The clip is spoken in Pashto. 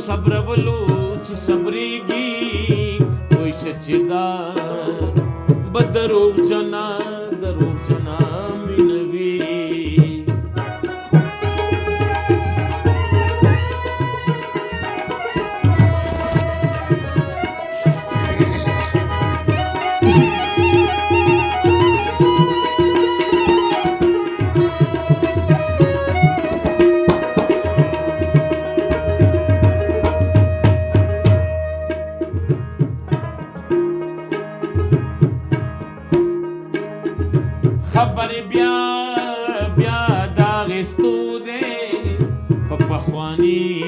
صبرولو چې صبرېږي وای شه چې دا به دروغجنه مینه وي خبر بیا داغستو دے پا پخوانی